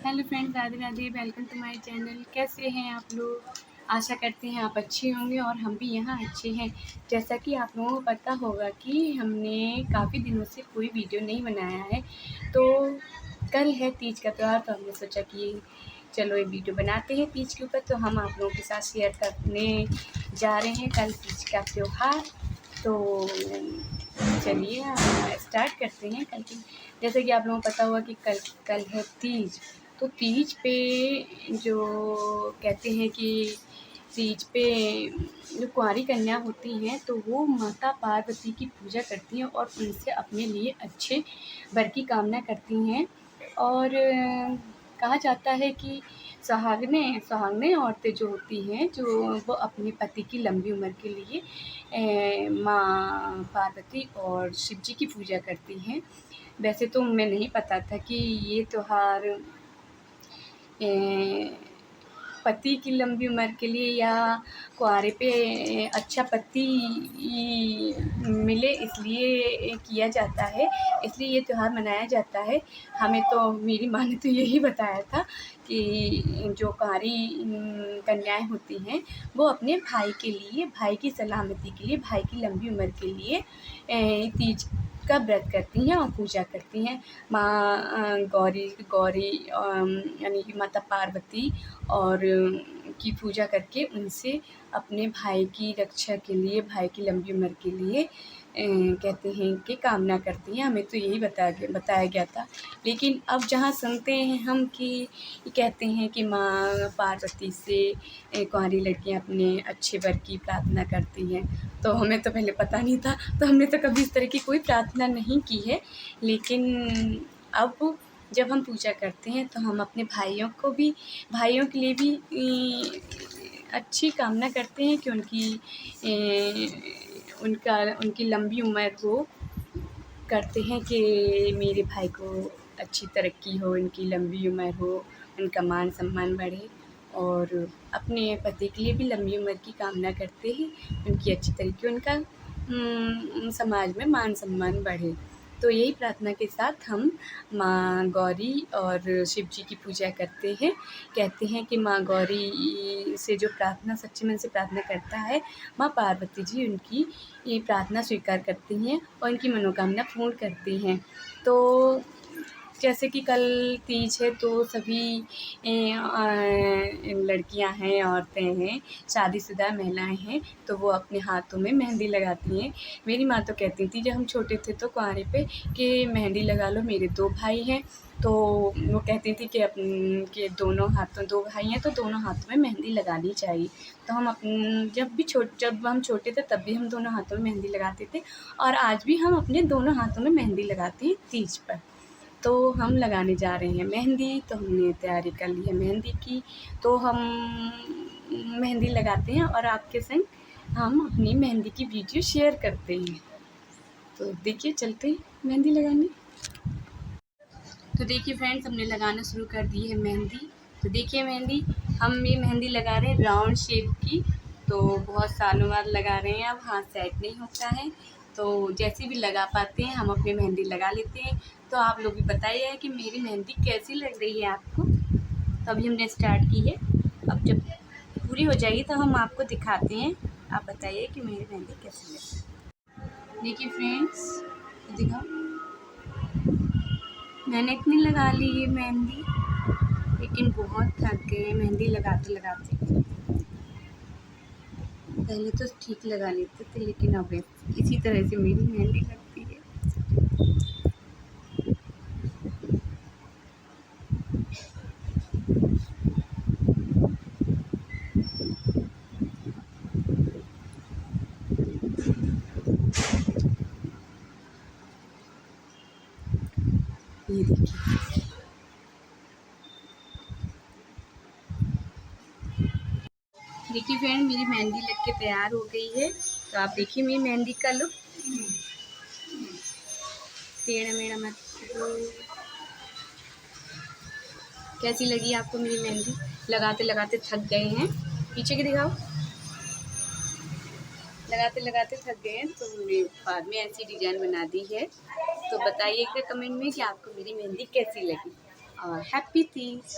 Hello friends, Radhe Radhe. Welcome to my channel. कैसे हैं आप लोग? आशा करते हैं आप अच्छे होंगे और हम भी यहाँ अच्छे हैं। जैसा कि आप लोगों को पता होगा कि हमने काफ़ी दिनों से कोई वीडियो नहीं बनाया है, तो कल है तीज का त्यौहार, तो हमने सोचा कि चलो एक वीडियो बनाते हैं तीज के ऊपर। तो हम आप लोगों के साथ शेयर करने जा रहे हैं कल तीज का त्यौहार। तो चलिए हम स्टार्ट करते हैं। कल की जैसे कि आप लोगों को पता होगा कि कल है तीज। तो तीज पे जो कहते हैं कि तीज पे जो कुंवारी कन्या होती हैं तो वो माता पार्वती की पूजा करती हैं और उनसे अपने लिए अच्छे वर की कामना करती हैं। और कहा जाता है कि सुहागने औरतें जो होती हैं, जो वो अपने पति की लंबी उम्र के लिए माँ पार्वती और शिव जी की पूजा करती हैं। वैसे तो मैं नहीं पता था कि ये त्योहार पति की लंबी उम्र के लिए या कुंवारे पे अच्छा पति मिले इसलिए किया जाता है, इसलिए ये त्यौहार मनाया जाता है। हमें तो मेरी माँ ने तो यही बताया था कि जो कुंवारी कन्याएँ होती हैं वो अपने भाई के लिए, भाई की सलामती के लिए, भाई की लंबी उम्र के लिए तीज का व्रत करती हैं और पूजा करती हैं। माँ गौरी यानी कि माता पार्वती और की पूजा करके उनसे अपने भाई की रक्षा के लिए, भाई की लंबी उम्र के लिए कहते हैं कि कामना करती हैं। हमें तो यही बताया गया था। लेकिन अब जहाँ सुनते हैं हम कि कहते हैं कि माँ पार्वती से कुंवारी लड़कियाँ अपने अच्छे वर की प्रार्थना करती हैं, तो हमें तो पहले पता नहीं था, तो हमने तो कभी इस तरह की कोई प्रार्थना नहीं की है। लेकिन अब जब हम पूजा करते हैं तो हम अपने भाइयों के लिए भी अच्छी कामना करते हैं कि उनकी लंबी उम्र हो। करते हैं कि मेरे भाई को अच्छी तरक्की हो, उनकी लंबी उम्र हो, उनका मान सम्मान बढ़े और अपने पति के लिए भी लंबी उम्र की कामना करते हैं, उनकी अच्छी तरीके उनका समाज में मान सम्मान बढ़े। तो यही प्रार्थना के साथ हम माँ गौरी और शिव जी की पूजा करते हैं। कहते हैं कि माँ गौरी से जो प्रार्थना सच्चे मन से प्रार्थना करता है, माँ पार्वती जी उनकी ये प्रार्थना स्वीकार करती हैं और उनकी मनोकामना पूर्ण करती हैं। तो जैसे कि कल तीज है तो सभी लड़कियां हैं, औरतें हैं, शादीशुदा महिलाएं हैं, तो वो अपने हाथों में मेहंदी लगाती हैं। मेरी माँ तो कहती थी जब हम छोटे थे तो कुंवारे पे कि मेहंदी लगा लो। मेरे 2 भाई हैं, तो वो कहती थी कि दोनों हाथों 2 भाई हैं तो दोनों हाथों में मेहंदी लगानी चाहिए। तो हम जब हम छोटे थे तब भी हम दोनों हाथों में मेहंदी लगाते थे और आज भी हम अपने दोनों हाथों में मेहंदी लगाते हैं तीज पर। तो हम लगाने जा रहे हैं मेहंदी, तो हमने तैयारी कर ली है मेहंदी की। तो हम मेहंदी लगाते हैं और आपके संग हम अपनी मेहंदी की वीडियो शेयर करते हैं। तो देखिए चलते हैं मेहंदी लगाने। तो देखिए फ्रेंड्स, हमने लगाना शुरू कर दी है मेहंदी। तो देखिए हम ये मेहंदी लगा रहे हैं राउंड शेप की। तो बहुत सालों बाद लगा रहे हैं, अब हाथ सेट नहीं होता है, तो जैसे भी लगा पाते हैं हम अपनी मेहंदी लगा लेते हैं। तो आप लोग भी बताइए कि मेरी मेहंदी कैसी लग रही है आपको। तो अभी हमने स्टार्ट की है, अब जब पूरी हो जाएगी तो हम आपको दिखाते हैं। आप बताइए कि मेरी मेहंदी कैसी लग रही है। देखिए फ्रेंड्स, दिखाओ, मैंने इतनी लगा ली है मेहंदी, लेकिन बहुत थक गए मेहंदी लगाते लगाते। पहले तो ठीक लगा लेते थे, लेकिन अब इसी तरह से मेरी मेहंदी लगती है। ये देखिए, देखिए फ्रेंड, मेरी मेहंदी लग के तैयार हो गई है। तो आप देखिए मेरी मेहंदी का लुक। टेढ़ा मेढ़ा मत करो। कैसी लगी आपको मेरी मेहंदी? लगाते लगाते थक गए हैं, पीछे की दिखाओ। लगाते लगाते थक गए हैं तो हमने बाद में ऐसी डिज़ाइन बना दी है। तो बताइएगा कमेंट में कि आपको मेरी मेहंदी कैसी लगी। और हैप्पी तीज।